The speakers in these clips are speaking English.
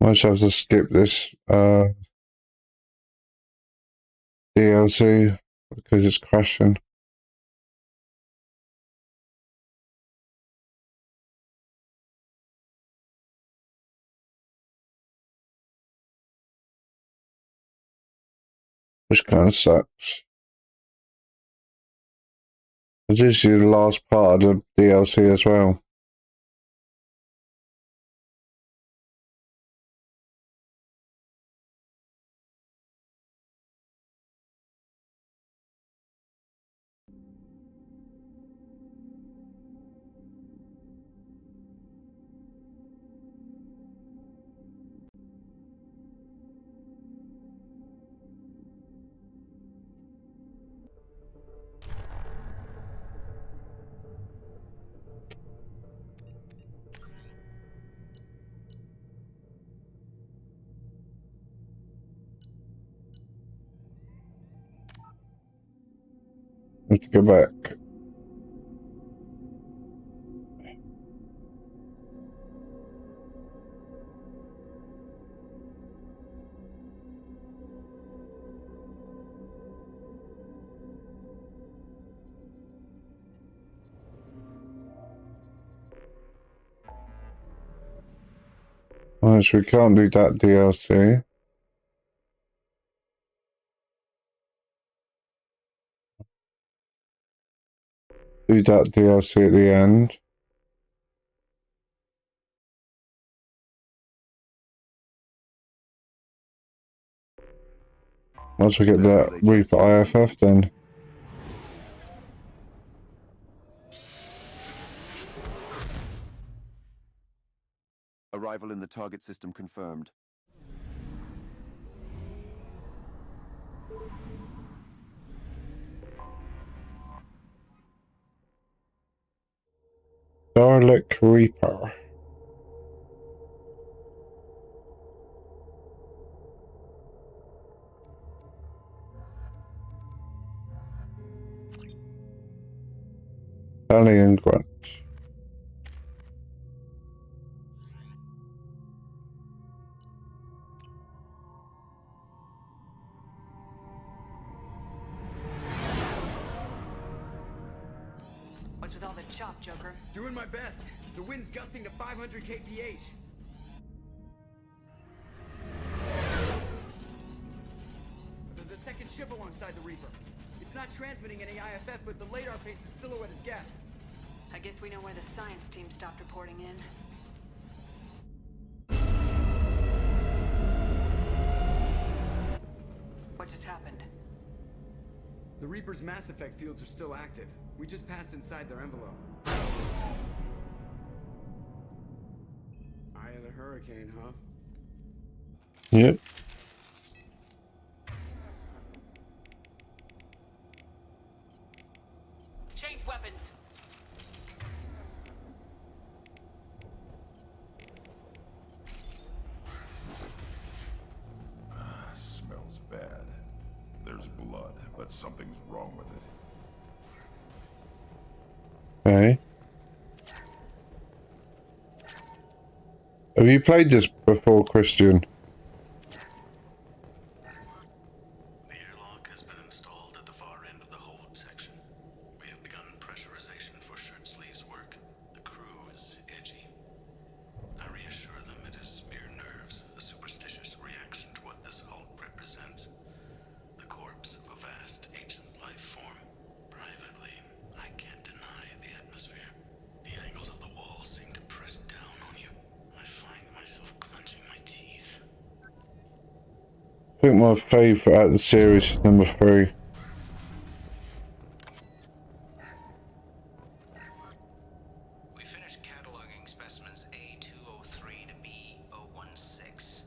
Might have to skip this DLC because it's crashing. Which kind of sucks. This is the last part of the DLC as well. Let's go back. Alright, so we can't do that DLC. Do that DLC at the end. Once we get that Reaper IFF, then. Arrival in the target system confirmed. Dalek Reaper. Alien Grunt. What's with all the chop, Joker? Doing my best. The wind's gusting to 500 kph. There's a second ship alongside the Reaper. It's not transmitting any IFF, but the radar paints its silhouette as gap. I guess we know why the science team stopped reporting in. What just happened? The Reaper's mass effect fields are still active. We just passed inside their envelope. Eye of the hurricane, huh? Yep. Change weapons! Smells bad. There's blood, but something's wrong with it. Okay. Have you played this before, Christian? The airlock has been installed at the far end of the hold section. We have begun pressurization for shirt sleeves work. The crew is edgy. I reassure them it is mere nerves, a superstitious reaction to what this hulk represents. The corpse of a vast ancient life form. Privately, I can't deny the atmosphere. The angles of the walls seem to press down on you. I find myself clenching my teeth. I think my favourite out of the series is number 3. We finished cataloging specimens A203 to B016.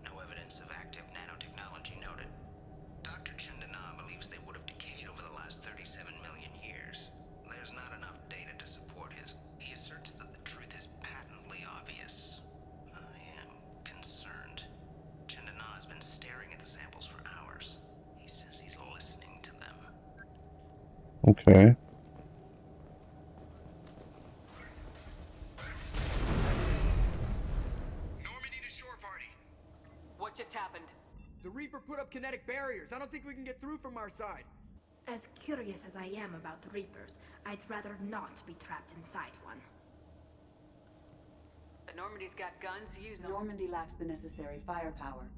No evidence of active nanotechnology noted. Dr. Chandana believes they would have decayed over the last 37 million years. There's not enough data to support he asserts that the truth is patently obvious. I am concerned. Chandana has been staring at the samples for hours. He says he's listening to them. Okay. Normandy to shore party. just happened? The Reaper put up kinetic barriers. I don't think we can get through from our side. As curious as I am about the Reapers, I'd rather not be trapped inside one. The Normandy's got guns, use them. Normandy lacks the necessary firepower.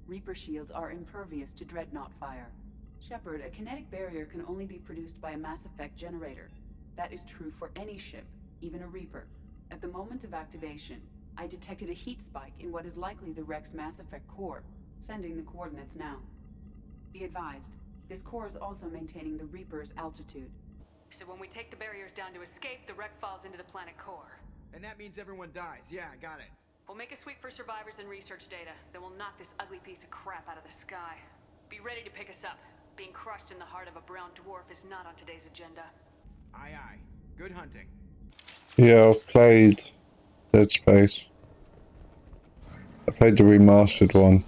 Reaper shields are impervious to dreadnought fire. Shepard, a kinetic barrier can only be produced by a Mass Effect generator. That is true for any ship, even a Reaper. At the moment of activation, I detected a heat spike in what is likely the Rex Mass Effect core. Sending the coordinates now. Be advised, this core is also maintaining the Reaper's altitude. So when we take the barriers down to escape, the wreck falls into the planet core. And that means everyone dies. Yeah, I got it. We'll make a sweep for survivors and research data. Then we'll knock this ugly piece of crap out of the sky. Be ready to pick us up. Being crushed in the heart of a brown dwarf is not on today's agenda. Aye, aye. Good hunting. Yeah, I've played Dead Space. I played the remastered one.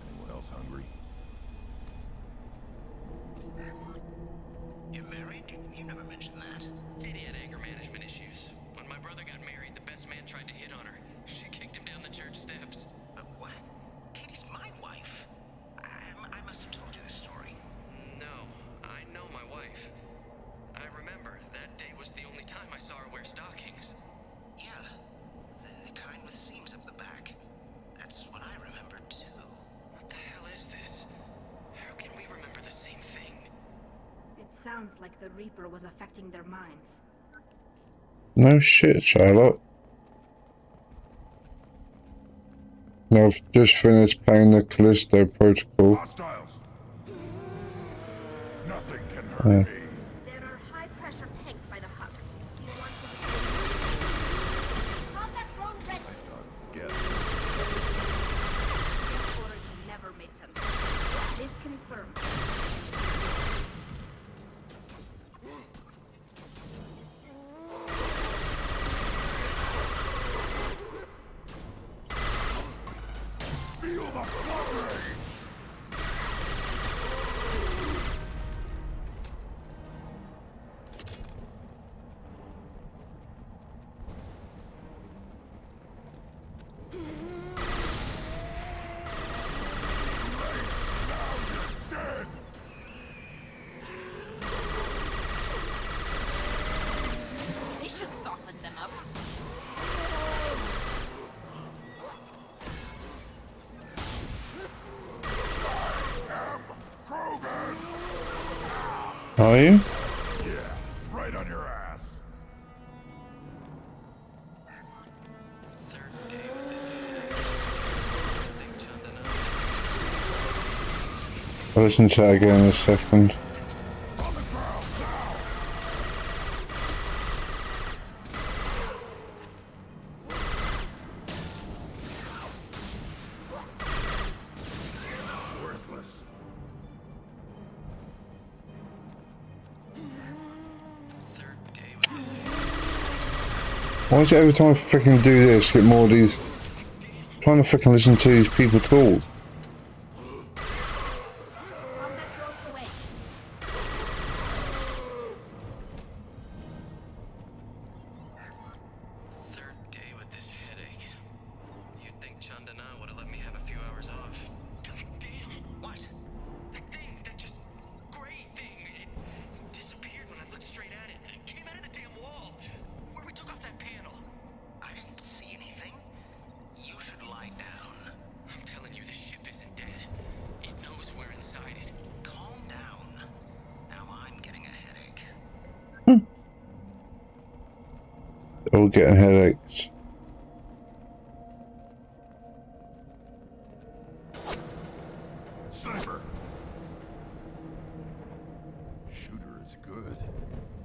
Anyone else hungry? You're married? You never mentioned that. Katie had anger management issues. When my brother got married, the best man tried to hit on her. She kicked him down the church steps. What? Katie's my wife. I must have told you this story. No, I know my wife. I remember that day was the only time I saw her wear stockings. Yeah, the kind with seams up the back. That's what I remember too. What the hell is this? How can we remember the same thing? It sounds like the Reaper was affecting their minds. No shit, Charlotte. No, I've just finished playing the Callisto Protocol. Hostiles! Nothing can hurt me. There are high-pressure tanks by the husks. Do you want to... Combat drone ready! Get The origin never made sense. This confirmed. feel the flurry! This should soften them up. Are you? Yeah, right on your ass. Third day with this thing, John Donato. I'll listen to that again in a second. On the ground now! Worthless. Third day with this Why is it every time I freaking do this, get more of these? I'm trying to freaking listen to these people talk. Combat drones away. third day with this headache. You'd think Chandana would have let me have a few hours off. God damn! What? That thing, that just gray thing, it disappeared when I looked straight at it. It came out of the damn wall, where we took off that panel. I didn't see anything. You should lie down. I'm telling you, this ship isn't dead. It knows we're inside it. Calm down. Now I'm getting a headache. They're all getting headaches. Sniper! Shooter is good.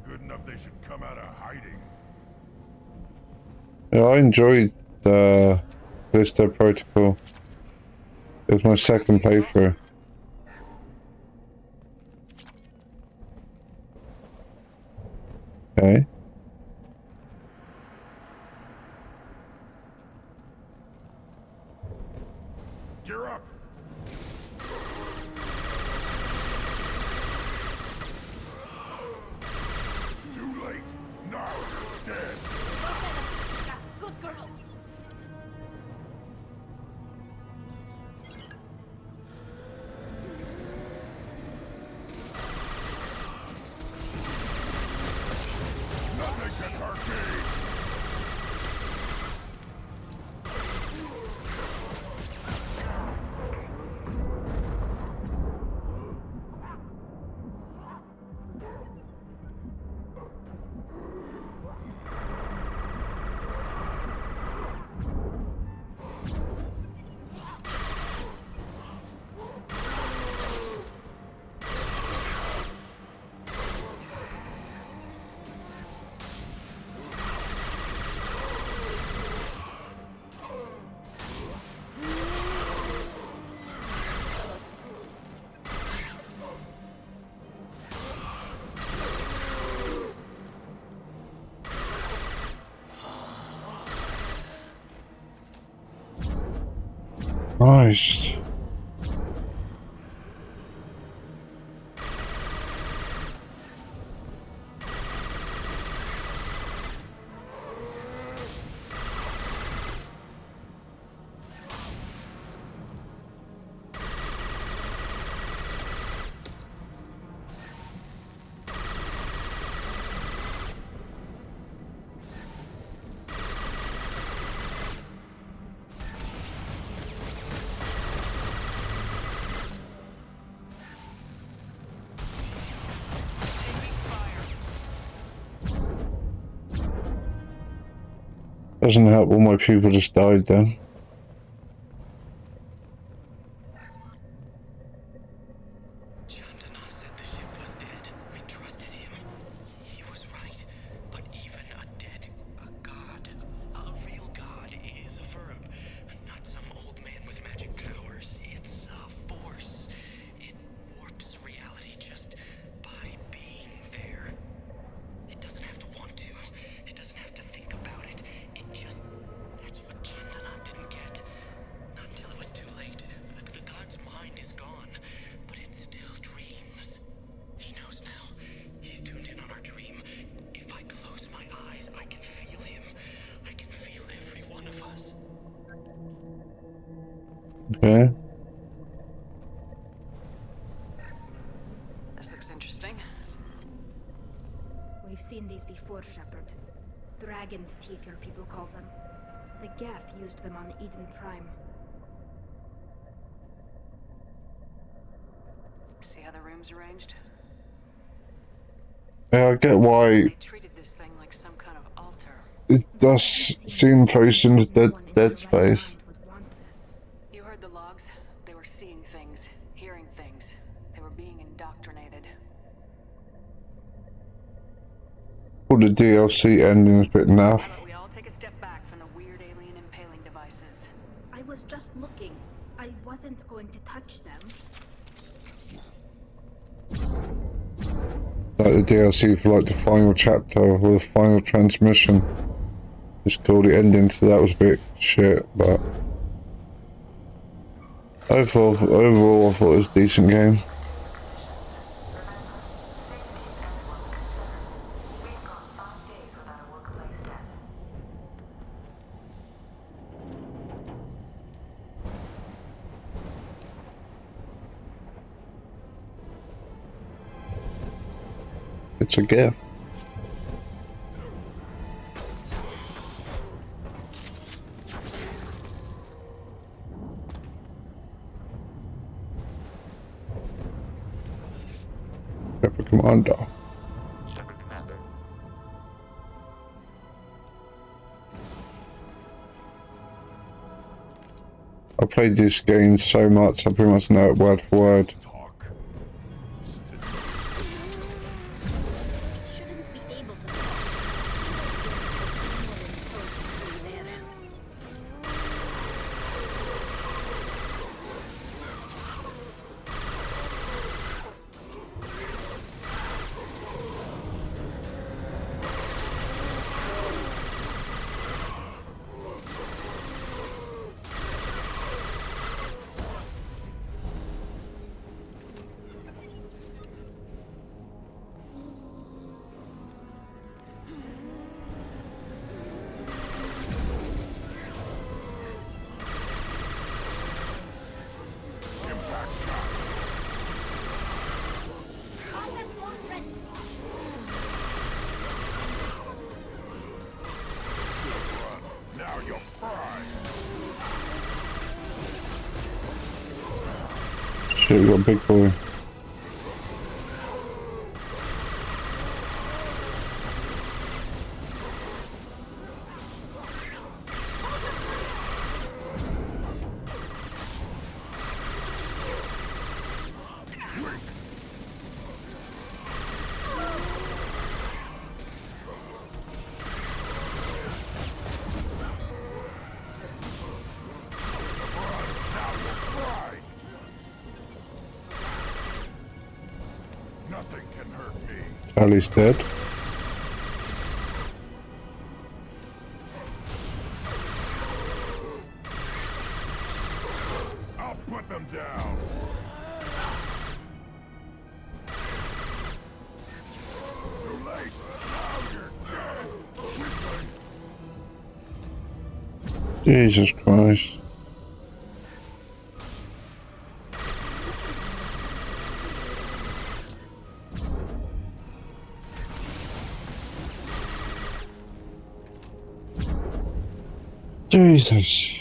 Good enough they should come out of hiding. Yeah, I enjoyed the Callisto Protocol. It was my second playthrough. Okay. Gear up! Too late. Now you're dead. Yeah, good girl. Christ. Doesn't help all my people just died then. Chandana said the ship was dead. We trusted him. He was right. But even a dead, a god, a real god is a verb. Not some old man with magic powers. It's a force. It warps reality just by being there. It doesn't have to want to. It doesn't have to think about it. It just... That's what Chandana didn't get. Not until it was too late. The god's mind is gone, but it still dreams. He knows now. He's tuned in on our dream. If I close my eyes, I can feel him. I can feel every one of us. Okay. This looks interesting. We've seen these before, Shepard. Dragon's teeth, your people call them. The Geth used them on Eden Prime. See how the room's arranged? Yeah, I get why They treated this thing like some kind of altar. it does seem close into dead space. Would want this. You heard the logs? They were seeing things, hearing things. They were being indoctrinated. All the DLC endings bit naff. How about we all take a step back from the weird alien impaling devices? I was just looking. I wasn't going to touch them. Like the DLC for like the final chapter or the final transmission. Just cool, the ending to that was a bit shit, but overall I thought it was a decent game. It's a gift. Shepard Commander. Shepard Commander. I played this game so much I pretty much know it word for word. Talk. Shouldn't be able to. Now you're fried. Shit, we got a big boy. Nothing can hurt me. Sally's dead. Put them down. Too late. Now you're dead. Quickly. Jesus Christ. Jesus.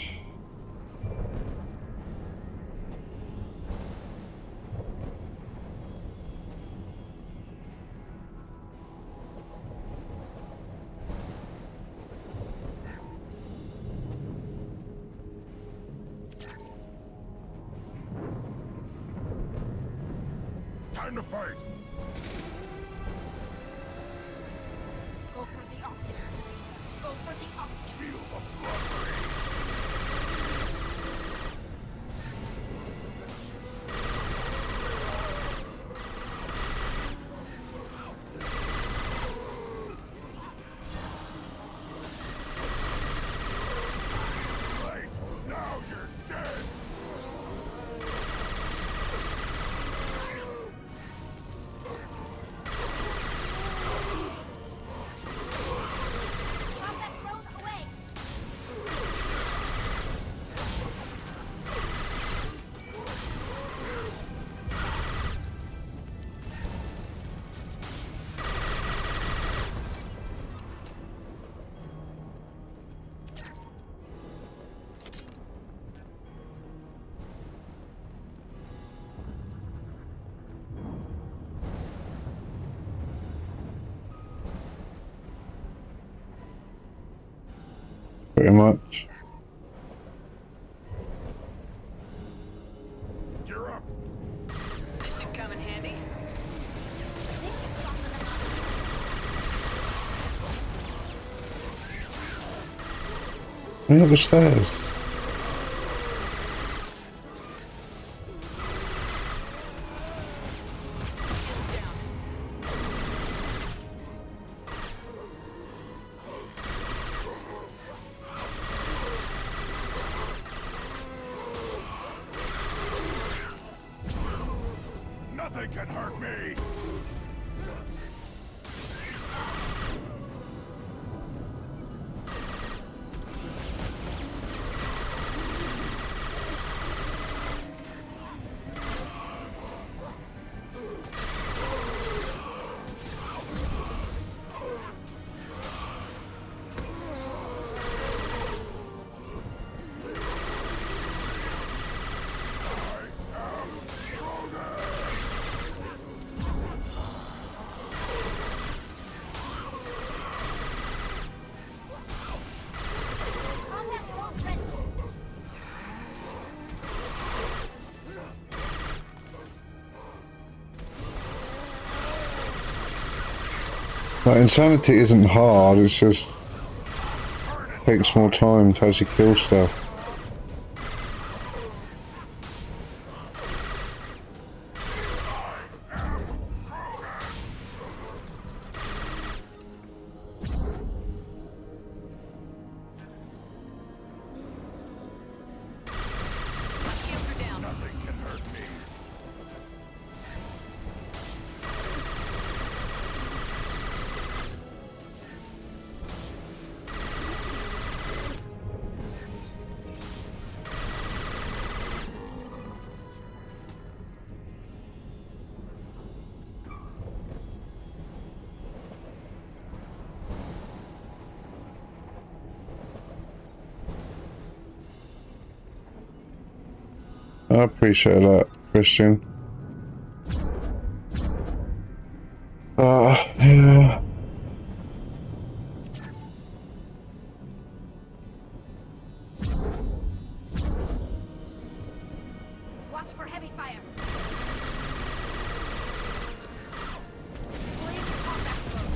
Time to fight. Go for the optics. Go for the optics. Feel the blood rain. Late. Now you're dead. Combat thrown away. Pretty much. You're up. This should come in handy. Bring up the stairs. Nothing can hurt me. Combat thrown ready. Like, insanity isn't hard, it's just takes more time to actually kill stuff. Shields are down. Nothing can hurt me. I appreciate that, Christian. Yeah. Watch for heavy fire. Blaze combat thrown.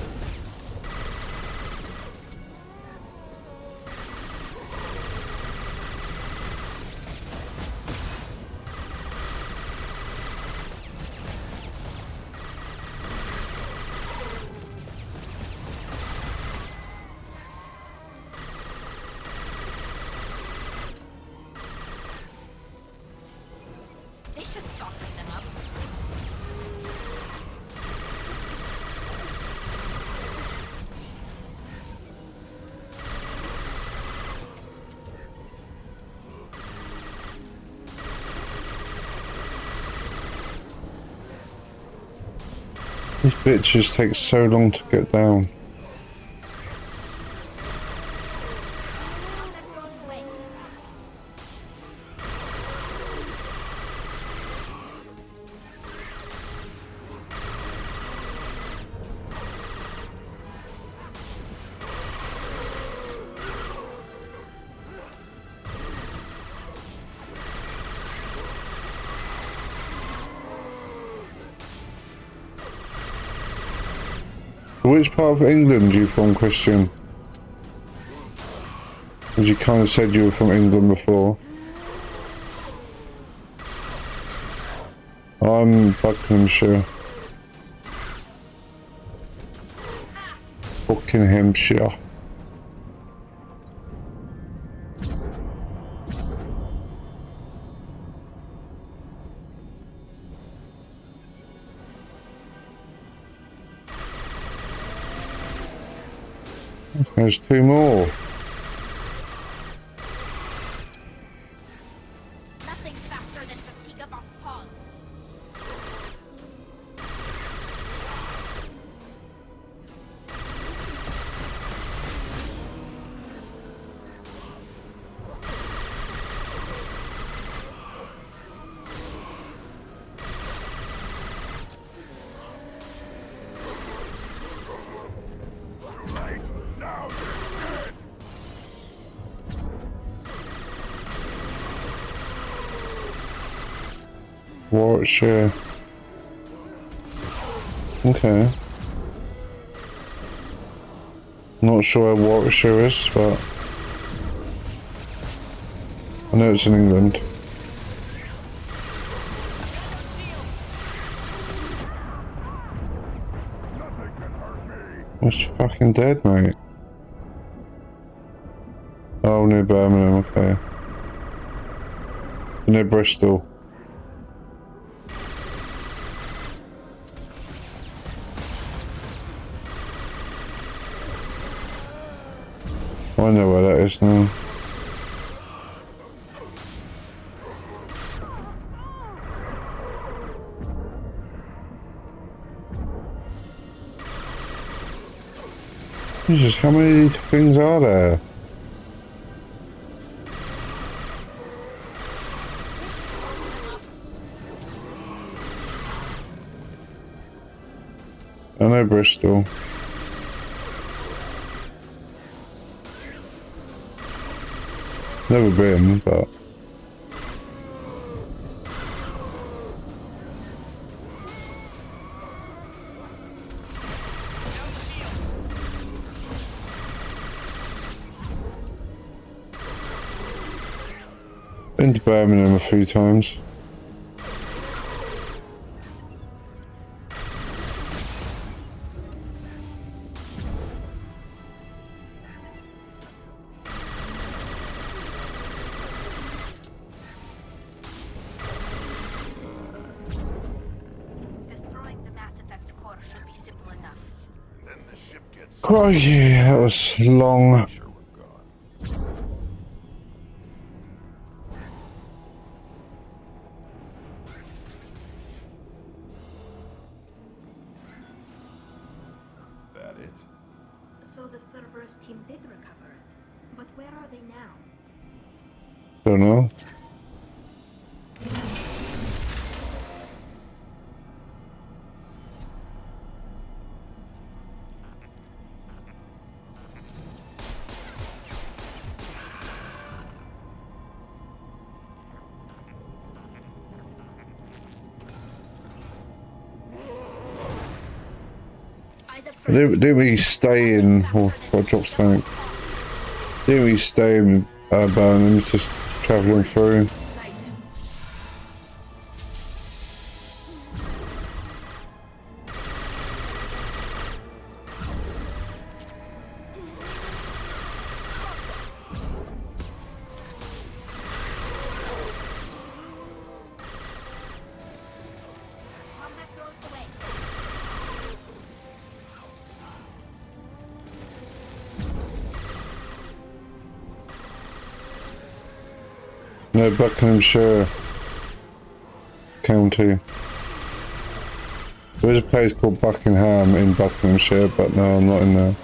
These bitches take so long to get down. Which part of England are you from, Christian? As you kind of said you were from England before. I'm Buckinghamshire. Buckinghamshire. There's two more. Nothing faster than fatigue of paws. Warwickshire. Okay. Not sure where Warwickshire is, but I know it's in England. It's fucking dead, mate. Oh, near Birmingham, okay. Near Bristol. I know where that is now. Jesus, how many of these things are there? I know Bristol. Never been, but been to Birmingham a few times. Crikey, that was long. That it? So the Cerberus team did recover it. But where are they now? Don't know. Didn't we stay in, or I dropped something? Didn't we stay in Birmingham, just travelling through? No, Buckinghamshire County. There is a place called Buckingham in Buckinghamshire, but no, I'm not in there.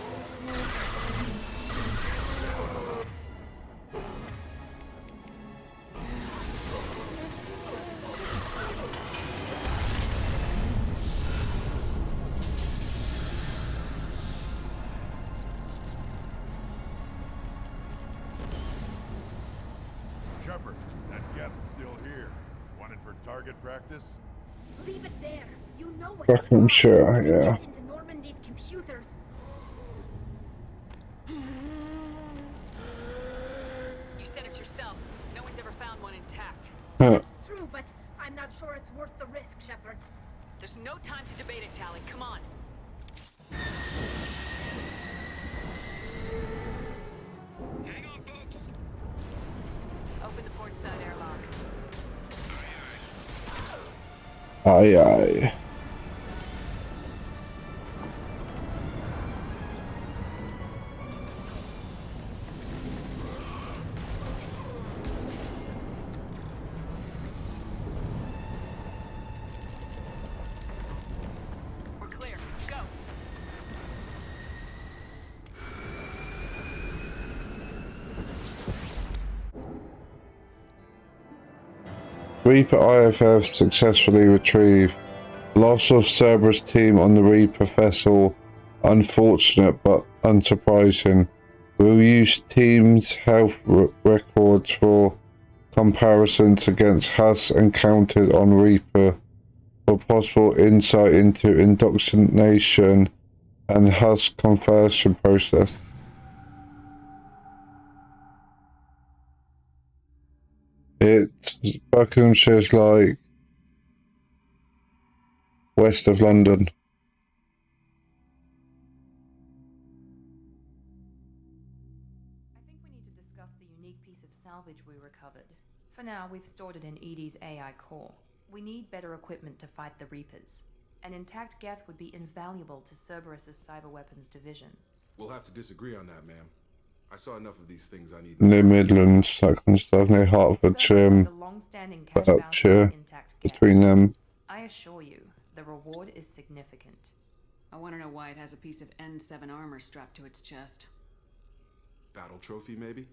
Shepard, that Geth's still here. Wanted for target practice? Leave it there. You know what Buckinghamshire, yeah. Get into Normandy's computers. You said it yourself. No one's ever found one intact. Huh. It's true, but I'm not sure it's worth the risk, Shepard. There's no time to debate it, Tally. Come on. Hang on, folks. Open the port side airlock. Aye, aye. We're clear. Go. Reaper IFF successfully retrieved. Loss of Cerberus team on the Reaper vessel. Unfortunate but unsurprising. We'll use team's health records for comparisons against Huss encountered on Reaper for possible insight into indoctrination and Huss conversion process. It's Buckinghamshire's like west of London. I think we need to discuss the unique piece of salvage we recovered. For now, we've stored it in EDI's AI core. We need better equipment to fight the Reapers. An intact Geth would be invaluable to Cerberus's cyber weapons division. We'll have to disagree on that, ma'am. I saw enough of these things I need. Near Midlands, that kind of stuff, near Hertfordshire, Berkshire, between them. I assure you, the reward is significant. I want to know why it has a piece of N7 armor strapped to its chest. Battle trophy, maybe?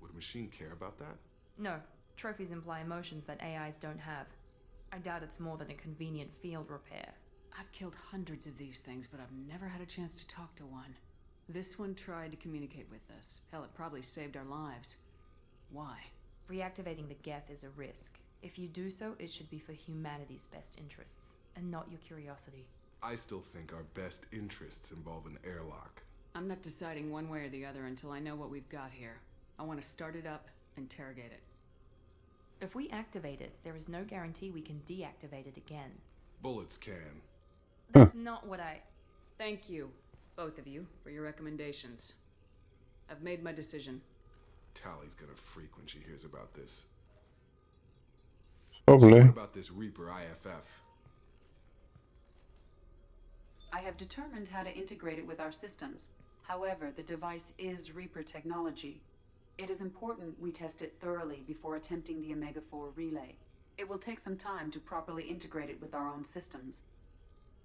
Would a machine care about that? No, trophies imply emotions that AIs don't have. I doubt it's more than a convenient field repair. I've killed hundreds of these things, but I've never had a chance to talk to one. This one tried to communicate with us. Hell, it probably saved our lives. Why? Reactivating the Geth is a risk. If you do so, it should be for humanity's best interests, and not your curiosity. I still think our best interests involve an airlock. I'm not deciding one way or the other until I know what we've got here. I want to start it up, interrogate it. If we activate it, there is no guarantee we can deactivate it again. Bullets can. That's not what I... Thank you, both of you, for your recommendations. I've made my decision. Tally's gonna freak when she hears about this. Probably. So what about this Reaper IFF? I have determined how to integrate it with our systems. However, the device is Reaper technology. It is important we test it thoroughly before attempting the Omega-4 relay. It will take some time to properly integrate it with our own systems.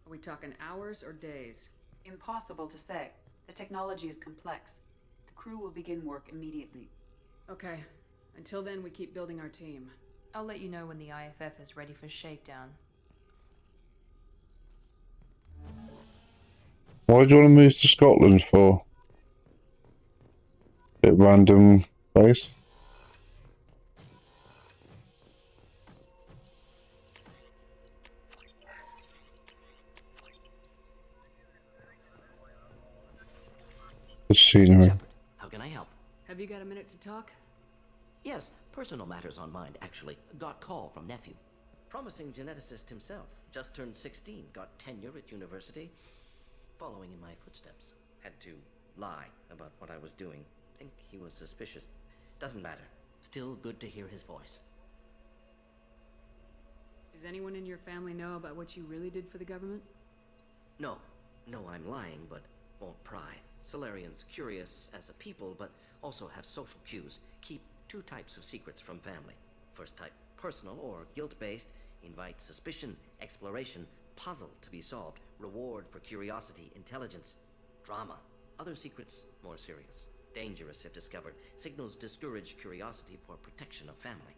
Are we talking hours or days? Impossible to say. The technology is complex. The crew will begin work immediately. Okay. Until then, we keep building our team. I'll let you know when the IFF is ready for shakedown. Why do you want to move to Scotland for? Bit random place. The scenery. Shepard, how can I help? Have you got a minute to talk? Yes, personal matters on mind, actually. Got call from nephew. Promising geneticist himself. Just turned 16, got tenure at university. Following in my footsteps. Had to lie about what I was doing. Think he was suspicious. Doesn't matter. Still good to hear his voice. Does anyone in your family know about what you really did for the government? No. No, I'm lying, but won't pry. Solarians curious as a people, but also have social cues. Keep two types of secrets from family. First type, personal or guilt-based, invite suspicion, exploration, puzzle to be solved. Reward for curiosity, intelligence, drama. Other secrets, more serious. Dangerous if discovered. Signals discourage curiosity for protection of family.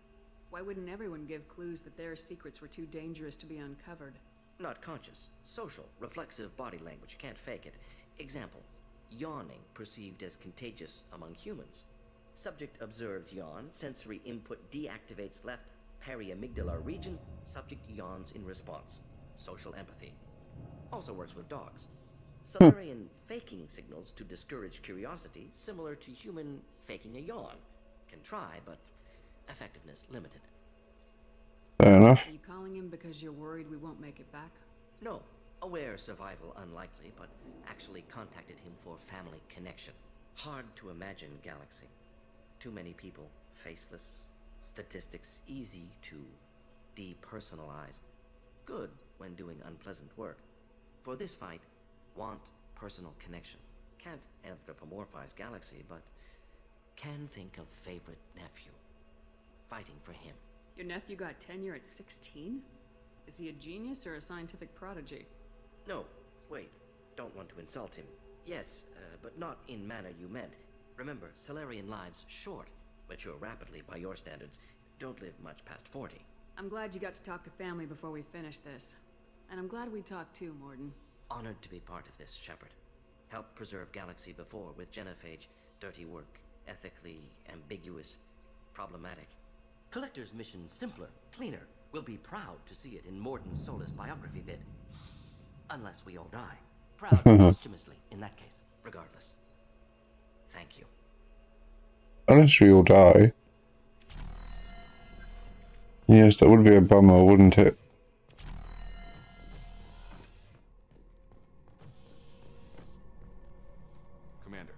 Why wouldn't everyone give clues that their secrets were too dangerous to be uncovered? Not conscious. Social, reflexive body language. Can't fake it. Example. Yawning perceived as contagious among humans. Subject observes yawn. Sensory input deactivates left periamygdalar region. Subject yawns in response. Social empathy. Also works with dogs. Solarian faking signals to discourage curiosity, similar to human faking a yawn. Can try, but effectiveness limited. Fair enough. Are you calling him because you're worried we won't make it back? No. Aware survival unlikely, but actually contacted him for family connection. Hard to imagine galaxy. Too many people, faceless. Statistics easy to depersonalize. Good when doing unpleasant work. For this fight, want personal connection. Can't anthropomorphize galaxy, but can think of favorite nephew. Fighting for him. Your nephew got tenure at 16? Is he a genius or a scientific prodigy? No, wait. Don't want to insult him. Yes, but not in manner you meant. Remember, Solarian lives short. Mature rapidly by your standards. Don't live much past 40. I'm glad you got to talk to family before we finish this. And I'm glad we talked too, Morden. Honored to be part of this, Shepard. Helped preserve Galaxy before with Genophage. Dirty work. Ethically ambiguous. Problematic. Collector's mission simpler, cleaner. We'll be proud to see it in Morden's Solus biography vid. Unless we all die. Proud posthumously, in that case. Regardless. Thank you. Unless we all die. Yes, that would be a bummer, wouldn't it? Commander,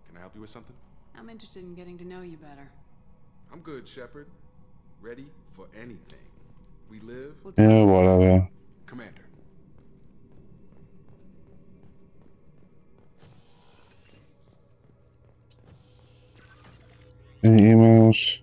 can I help you with something? I'm interested in getting to know you better. I'm good, Shepard. Ready for anything. We live... Yeah, whatever. Commander. Any emails?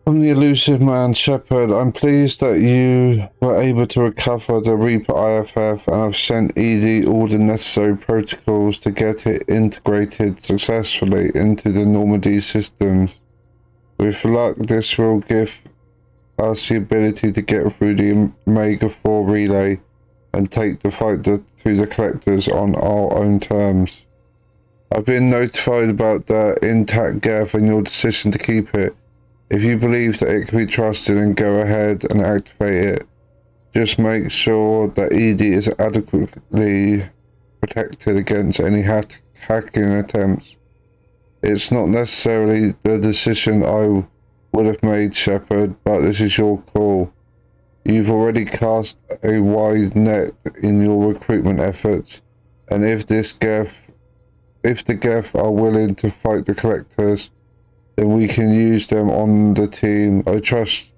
From the elusive man, Shepard, I'm pleased that you were able to recover the Reaper IFF and have sent ED all the necessary protocols to get it integrated successfully into the Normandy systems. With luck, this will give us the ability to get through the Omega-4 relay and take the fight to the Collectors on our own terms. I've been notified about the intact Geth and your decision to keep it. If you believe that it can be trusted, then go ahead and activate it. Just make sure that ED is adequately protected against any hacking attempts. It's not necessarily the decision I would have made, Shepard, but this is your call. You've already cast a wide net in your recruitment efforts, and if the Geth are willing to fight the Collectors, then we can use them on the team. I trust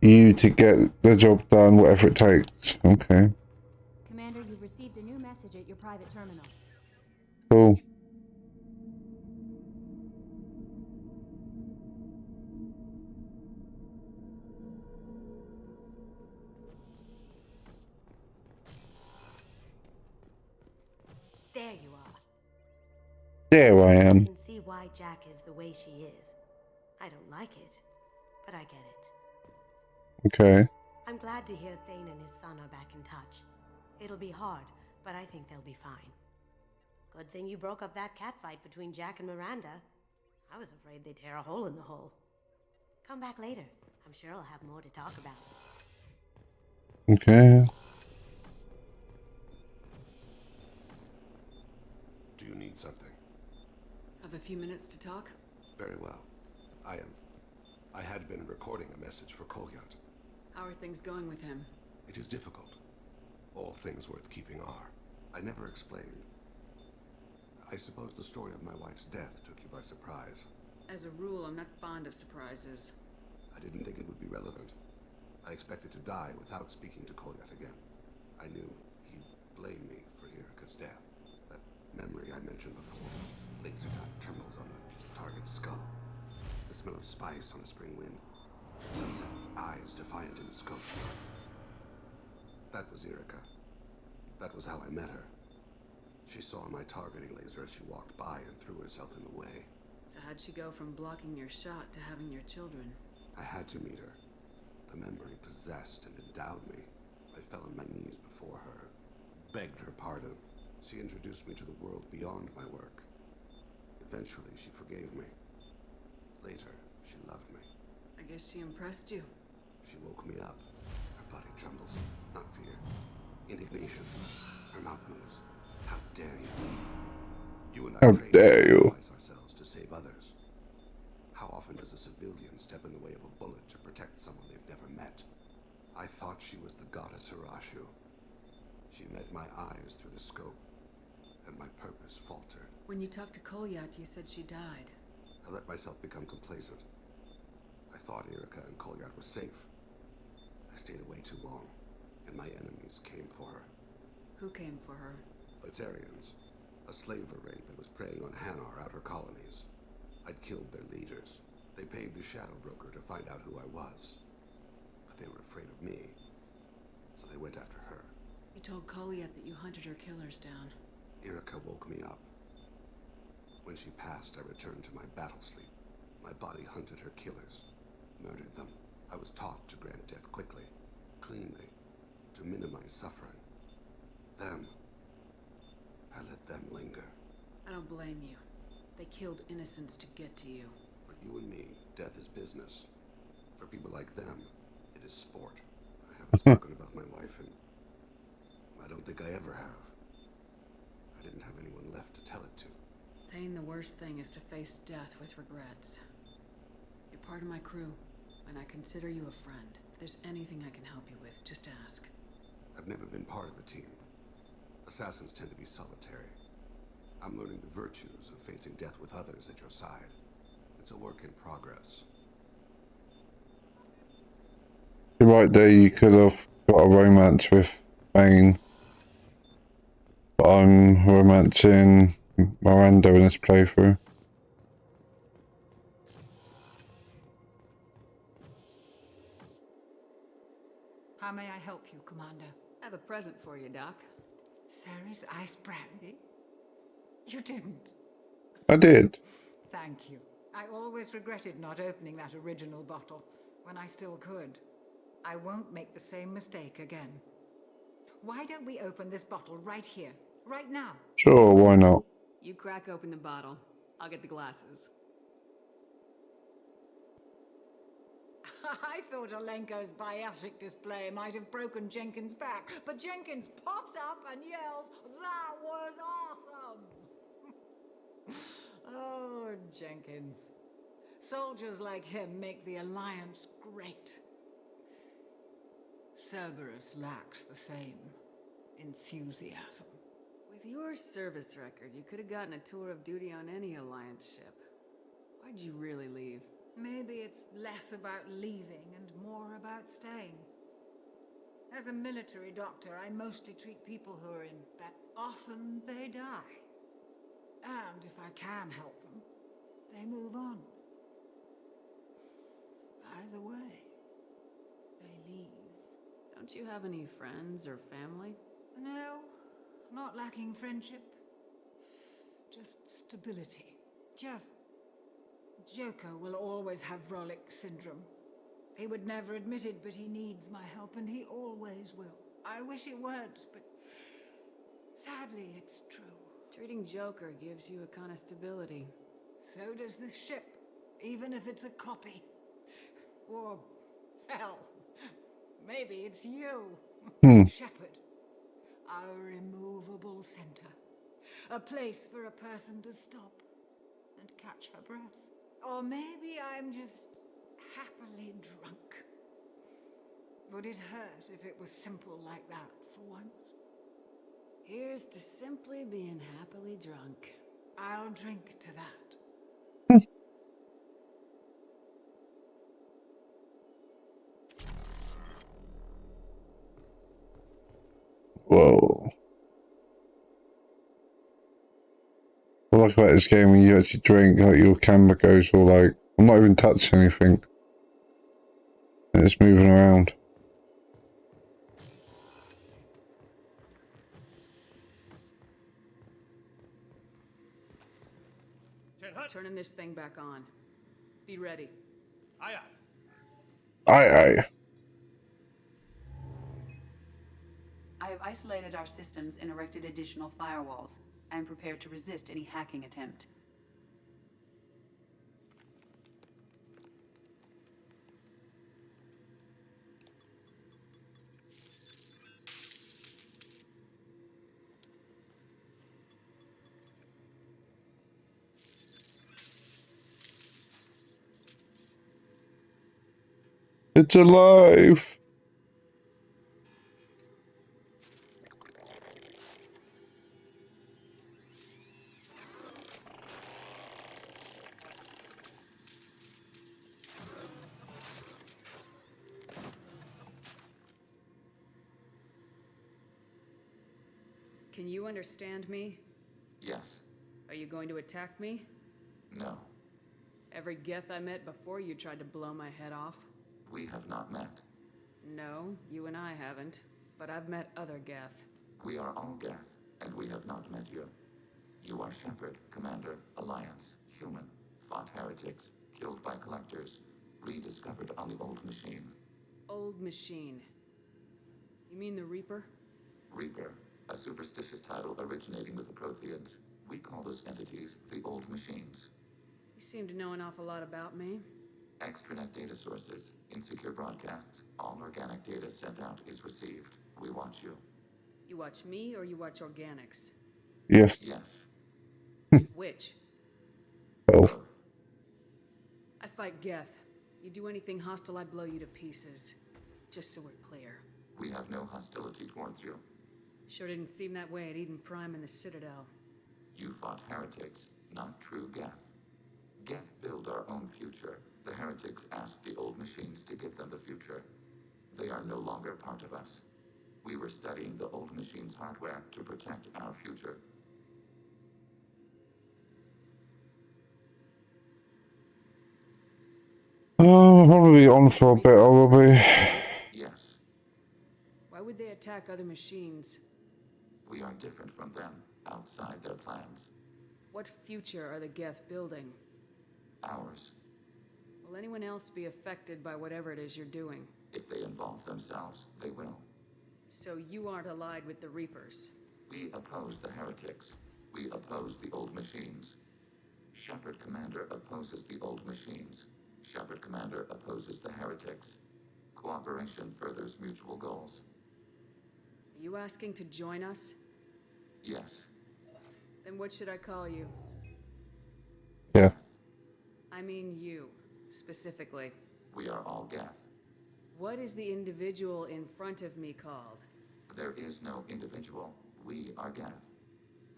you to get the job done, whatever it takes. Okay. Commander, you've received a new message at your private terminal. Cool. There you are. There I am. You can see why Jack is the way she is. I don't like it, but I get it. Okay. I'm glad to hear Thane and his son are back in touch. It'll be hard, but I think they'll be fine. Good thing you broke up that catfight between Jack and Miranda. I was afraid they'd tear a hole in the hole. Come back later. I'm sure I'll have more to talk about. Okay. Do you need something? Have a few minutes to talk? Very well. I had been recording a message for Kolyat. How are things going with him? It is difficult. All things worth keeping are. I never explained. I suppose the story of my wife's death took you by surprise. As a rule, I'm not fond of surprises. I didn't think it would be relevant. I expected to die without speaking to Kolyat again. I knew he'd blame me for Erika's death. That memory I mentioned before. Laser dot terminals on the target's skull. The smell of spice on a spring wind. Sunset. eyes defiant in the scope. That was Erica. That was how I met her. She saw my targeting laser as she walked by and threw herself in the way. So how'd she go from blocking your shot to having your children? I had to meet her. The memory possessed and endowed me. I fell on my knees before her, begged her pardon. She introduced me to the world beyond my work. Eventually, she forgave me. Later, she loved me. I guess she impressed you. She woke me up. Her body trembles. Not fear. Indignation. Her mouth moves. How dare you? You and I train to sacrifice ourselves to save others. How often does a civilian step in the way of a bullet to protect someone they've never met? I thought she was the goddess Arashu. She met my eyes through the scope, and my purpose faltered. When you talked to Kolyat, you said she died. I let myself become complacent. I thought Erica and Kolyat were safe. I stayed away too long, and my enemies came for her. Who came for her? Batarians. A slaver ring that was preying on Hanar outer colonies. I'd killed their leaders. They paid the Shadow Broker to find out who I was. But they were afraid of me, so they went after her. You told Kolyat that you hunted her killers down. Erica woke me up. When she passed, I returned to my battle sleep. My body hunted her killers, murdered them. I was taught to grant death quickly, cleanly, to minimize suffering. Them, I let them linger. I don't blame you. They killed innocents to get to you. For you and me, death is business. For people like them, it is sport. I haven't spoken about my wife, and I don't think I ever have. I didn't have anyone left to tell it to. Thane, the worst thing is to face death with regrets. You're part of my crew, and I consider you a friend. If there's anything I can help you with, just ask. I've never been part of a team. Assassins tend to be solitary. I'm learning the virtues of facing death with others at your side. It's a work in progress. Right there, you could have got a romance with Thane. But I'm romancing Miranda in this playthrough. How may I help you, Commander? I have a present for you, Doc. Ceres ice brandy? You didn't. I did. Thank you. I always regretted not opening that original bottle when I still could. I won't make the same mistake again. Why don't we open this bottle right here, right now? Sure, why not? You crack open the bottle. I'll get the glasses. I thought Alenko's biotic display might have broken Jenkins' back, but Jenkins pops up and yells, "That was awesome!" Oh, Jenkins. Soldiers like him make the Alliance great. Cerberus lacks the same enthusiasm. With your service record, you could have gotten a tour of duty on any Alliance ship. Why'd you really leave? Maybe it's less about leaving and more about staying. As a military doctor, I mostly treat people who are in that often they die. And if I can help them, they move on. Either way, they leave. Don't you have any friends or family? No, not lacking friendship. Just stability. Jeff, Joker will always have Vrolic syndrome. He would never admit it, but he needs my help, and he always will. I wish it weren't, but sadly, it's true. Treating Joker gives you a kind of stability. So does this ship, even if it's a copy. Or, hell, maybe it's you. Shepard. Our immovable center. A place for a person to stop and catch her breath. Or maybe I'm just happily drunk. Would it hurt if it was simple like that for once? Here's to simply being happily drunk. I'll drink to that. Whoa. What I like about this game, when you actually drink, like your camera goes all like, I'm not even touching anything. It's moving around. Turning this thing back on. Be ready. Aye, aye. I have isolated our systems and erected additional firewalls. I am prepared to resist any hacking attempt. It's alive. Can you understand me? Yes. Are you going to attack me? No. Every Geth I met before you tried to blow my head off. We have not met. No, you and I haven't. But I've met other Geth. We are all Geth, and we have not met you. You are Shepard, Commander, Alliance, human, fought heretics, killed by collectors, rediscovered on the Old Machine. Old Machine. You mean the Reaper? Reaper, a superstitious title originating with the Protheans. We call those entities the Old Machines. You seem to know an awful lot about me. Extranet data sources, insecure broadcasts, all organic data sent out is received. We watch you. You watch me or you watch organics? Yes. Yes. Which? Both. I fight Geth. You do anything hostile, I blow you to pieces. Just so we're clear. We have no hostility towards you. Sure didn't seem that way at Eden Prime and the Citadel. You fought heretics, not true Geth. Geth build our own future. The heretics asked the Old Machines to give them the future. They are no longer part of us. We were studying the Old Machines' hardware to protect our future. Oh, I'll probably be on for a bit, I will be. Yes. Why would they attack other machines? We are different from them, outside their plans. What future are the Geth building? Ours. Will anyone else be affected by whatever it is you're doing? If they involve themselves, they will. So you aren't allied with the Reapers? We oppose the heretics. We oppose the Old Machines. Shepard Commander opposes the Old Machines. Shepard Commander opposes the heretics. Cooperation furthers mutual goals. Are you asking to join us? Yes. Then what should I call you? Yeah. I mean you, specifically. We are all Geth. What is the individual in front of me called? There is no individual. We are Geth.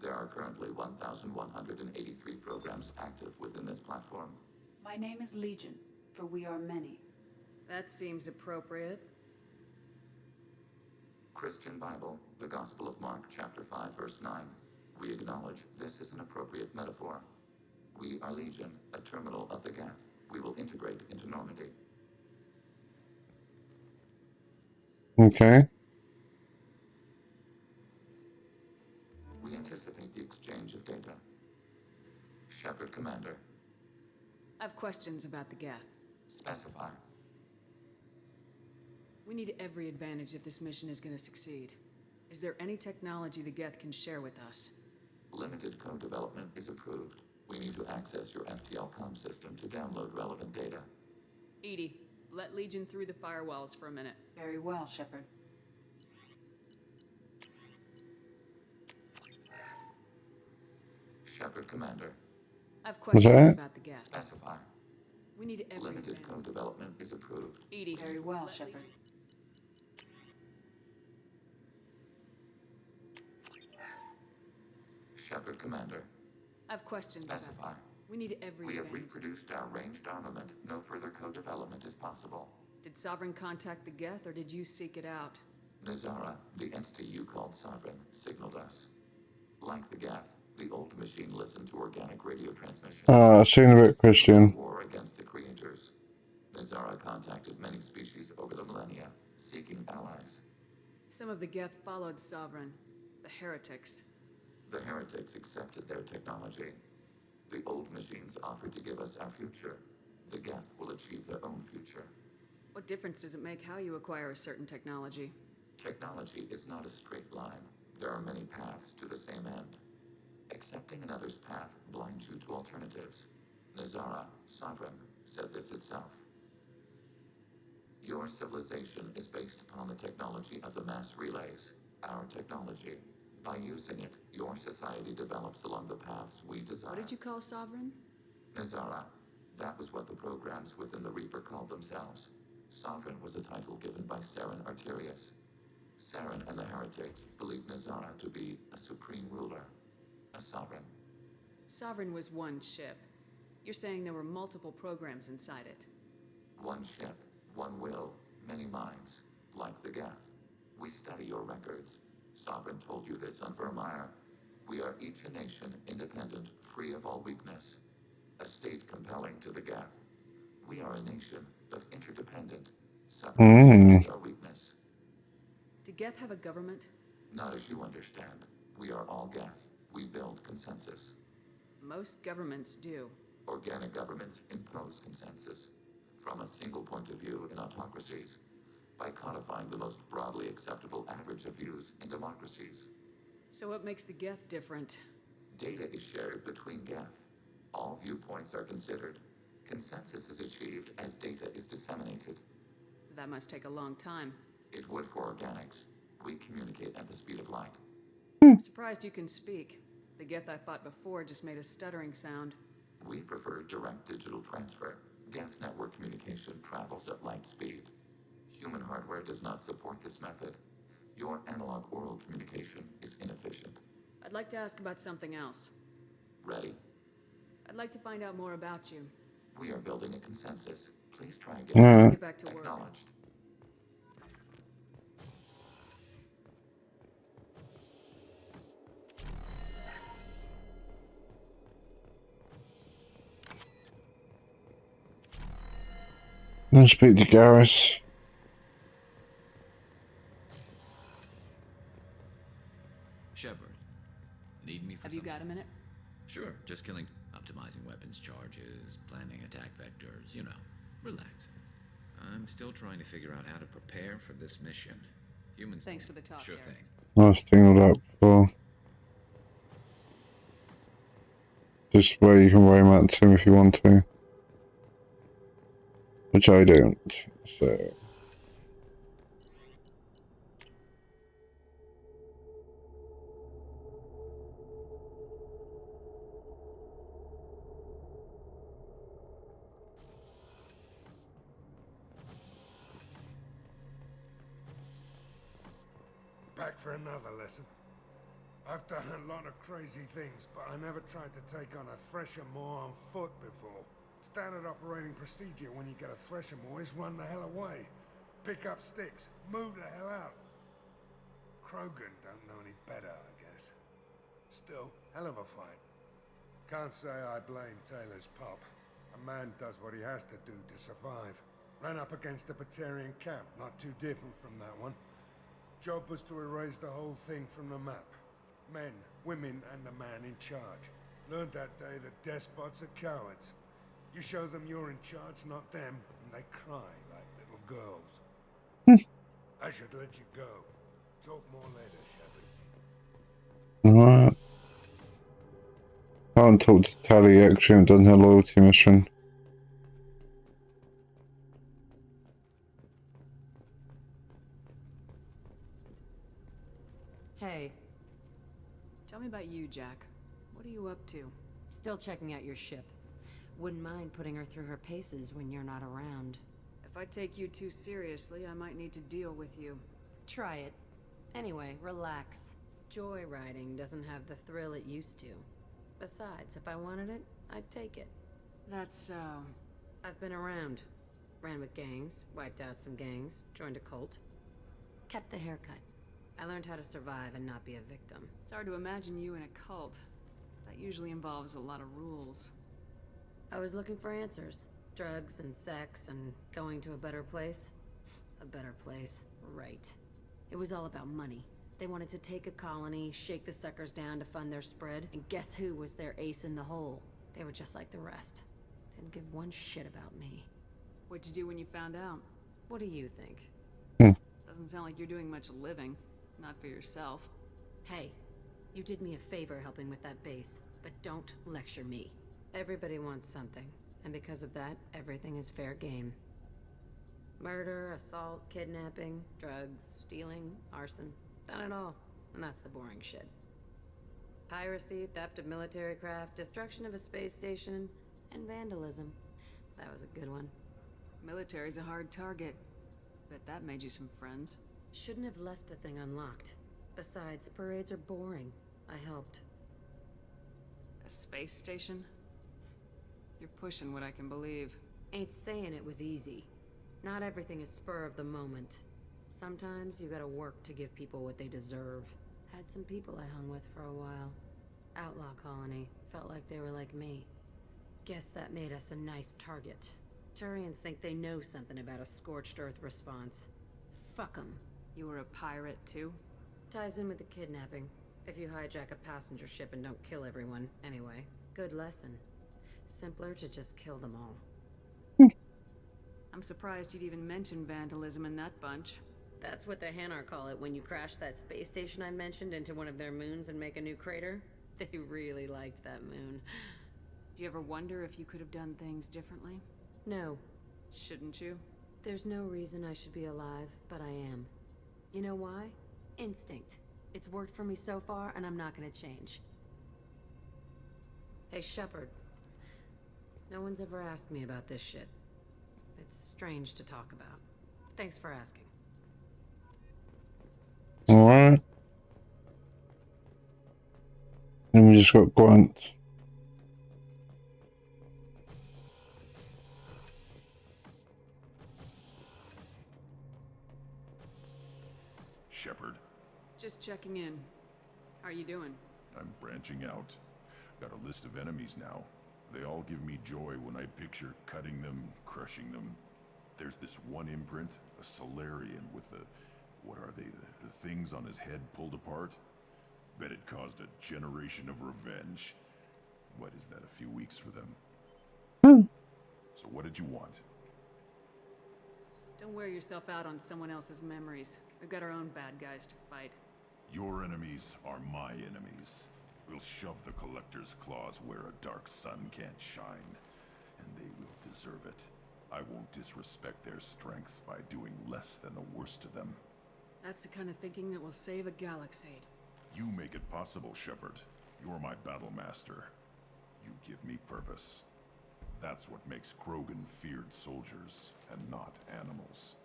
There are currently 1,183 programs active within this platform. My name is Legion, for we are many. That seems appropriate. Christian Bible, the Gospel of Mark, chapter 5, verse 9. We acknowledge this is an appropriate metaphor. We are Legion, a terminal of the Geth. We will integrate into Normandy. Okay. We anticipate the exchange of data. Shepard Commander. I've questions about the Geth. Specify. We need every advantage if this mission is going to succeed. Is there any technology the Geth can share with us? Limited code development is approved. We need to access your FTL comm system to download relevant data. EDI, let Legion through the firewalls for a minute. Very well, Shepard. Shepard Commander. I've questions about the Geth. Specify. We need every Limited code development is approved. EDI. Very well, Shepard. Shepard Commander. I've questions Specify. about We need every We have advantage. reproduced our ranged armament. No further code development is possible. Did Sovereign contact the Geth, or did you seek it out? Nazara, the entity you called Sovereign, signaled us. Like the Geth, the Old Machine listened to organic radio transmissions. I've seen a bit, Christian. War against the creators. Nazara contacted many species millennia, seeking allies. Some of the Geth followed Sovereign. The heretics. The heretics accepted their technology. The old machines offered to give us our future. The Geth will achieve their own future. What difference does it make how you acquire a certain technology? Technology is not a straight line. There are many paths to the same end. Accepting another's path blinds you to alternatives. Nazara, Sovereign, said this itself. Your civilization is based upon the technology of the mass relays, our technology. By using it, your society develops along the paths we desire. What did you call Sovereign? Nazara. That was what the programs within the Reaper called themselves. Sovereign was a title given by Saren Arterius. Saren and the heretics believed Nazara to be a supreme ruler, a sovereign. Sovereign was one ship. You're saying there were multiple programs inside it. One ship, one will, many minds, like the Geth. We study your records. Sovereign told you this on Vermeer. We are each a nation, independent, free of all weakness. A state compelling to the Geth. We are a nation, but interdependent. Separation is our weakness. Do Geth have a government? Not as you understand. We are all Geth. We build consensus. Most governments do. Organic governments impose consensus. From a single point of view in autocracies. By codifying the most broadly acceptable average of views in democracies. So what makes the Geth different? Data is shared between Geth. All viewpoints are considered. Consensus is achieved as data is disseminated. That must take a long time. It would for organics. We communicate at the speed of light. I'm surprised you can speak. The Geth I fought before just made a stuttering sound. We prefer direct digital transfer. Geth network communication travels at light speed. Human hardware does not support this method. Your analog oral communication is inefficient. I'd like to ask about something else. Ready? I'd like to find out more about you. We are building a consensus. Please try again. Get back to work. Acknowledged. Then speak to Garrus. Shepard, need me for Have you got a minute? Sure, just killing, optimizing weapons charges, planning attack vectors, you know. Relax. I'm still trying to figure out how to prepare for this mission. Humans. Thanks for the talk, Sure Garrus. thing. Nice thing all that before. Just where you can romance him if you want to. Which I don't, so... Back for another lesson. I've done a lot of crazy things, but I never tried to take on a Thresher Maw on foot before. Standard operating procedure when you get a Thresher Maw is run the hell away. Pick up sticks, move the hell out. Krogan don't know any better, I guess. Still, hell of a fight. Can't say I blame Taylor's pop. A man does what he has to do to survive. Ran up against a Batarian camp, not too different from that one. Job was to erase the whole thing from the map. Men, women, and the man in charge. Learned that day that despots are cowards. You show them you're in charge, not them, and they cry like little girls. I should let you go. Talk more later, Shepard. Alright. I haven't talked to Tally yet, 'cause she hasn't done her loyalty mission. Hey. Tell me about you, Jack. What are you up to? Still checking out your ship. Wouldn't mind putting her through her paces when you're not around. If I take you too seriously, I might need to deal with you. Try it. Anyway, relax. Joyriding doesn't have the thrill it used to. Besides, if I wanted it, I'd take it. That's so... I've been around. Ran with gangs, wiped out some gangs, joined a cult. Kept the haircut. I learned how to survive and not be a victim. It's hard to imagine you in a cult. That usually involves a lot of rules. I was looking for answers. Drugs and sex and going to a better place. A better place. Right. It was all about money. They wanted to take a colony, shake the suckers down to fund their spread, and guess who was their ace in the hole? They were just like the rest. Didn't give one shit about me. What'd you do when you found out? What do you think? Doesn't sound like you're doing much living. Not for yourself. Hey, you did me a favor helping with that base, but don't lecture me. Everybody wants something, and because of that, everything is fair game. Murder, assault, kidnapping, drugs, stealing, arson. Done it all. And that's the boring shit. Piracy, theft of military craft, destruction of a space station, and vandalism. That was a good one. Military's a hard target. Bet that made you some friends. Shouldn't have left the thing unlocked. Besides, parades are boring. I helped. A space station? You're pushing what I can believe. Ain't saying it was easy. Not everything is spur of the moment. Sometimes you gotta work to give people what they deserve. Had some people I hung with for a while. Outlaw colony. Felt like they were like me. Guess that made us a nice target. Turians think they know something about a scorched earth response. Fuck 'em. You were a pirate, too? Ties in with the kidnapping. If you hijack a passenger ship and don't kill everyone, anyway. Good lesson. Simpler to just kill them all. I'm surprised you'd even mention vandalism in that bunch. That's what the Hanar call it when you crash that space station I mentioned into one of their moons and make a new crater. They really liked that moon. Do you ever wonder if you could have done things differently? No. Shouldn't you? There's no reason I should be alive, but I am. You know why? Instinct. It's worked for me so far, and I'm not gonna change. Hey, Shepard. No one's ever asked me about this shit. It's strange to talk about. Thanks for asking. Alright. Then we just got Grunt. Shepard. Just checking in. How are you doing? I'm branching out. Got a list of enemies now. They all give me joy when I picture cutting them, crushing them. There's this one imprint, a Solarian with the... what are they? The things on his head pulled apart? Bet it caused a generation of revenge. What is that, a few weeks for them? So what did you want? Don't wear yourself out on someone else's memories. We've got our own bad guys to fight. Your enemies are my enemies. We'll shove the Collector's claws where a dark sun can't shine. And they will deserve it. I won't disrespect their strengths by doing less than the worst to them. That's the kind of thinking that will save a galaxy. You make it possible, Shepard. You're my battle master. You give me purpose. That's what makes Krogan feared soldiers, and not animals.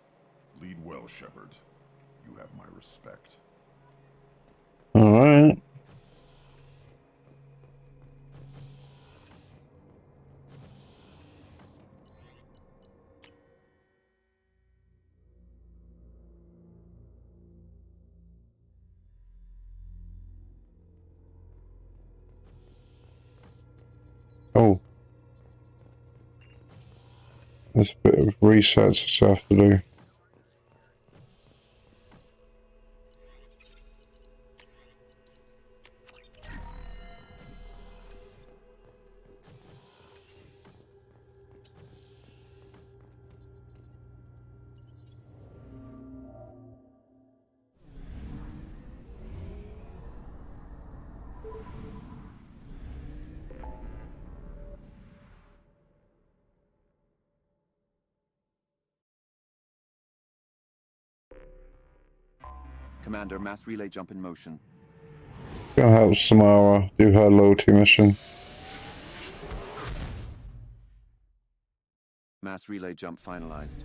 Lead well, Shepard. You have my respect. Alright. Oh. There's a bit of research to have to do. Commander, mass relay jump in motion. Gonna help Samara do her loyalty mission. Mass relay jump finalized.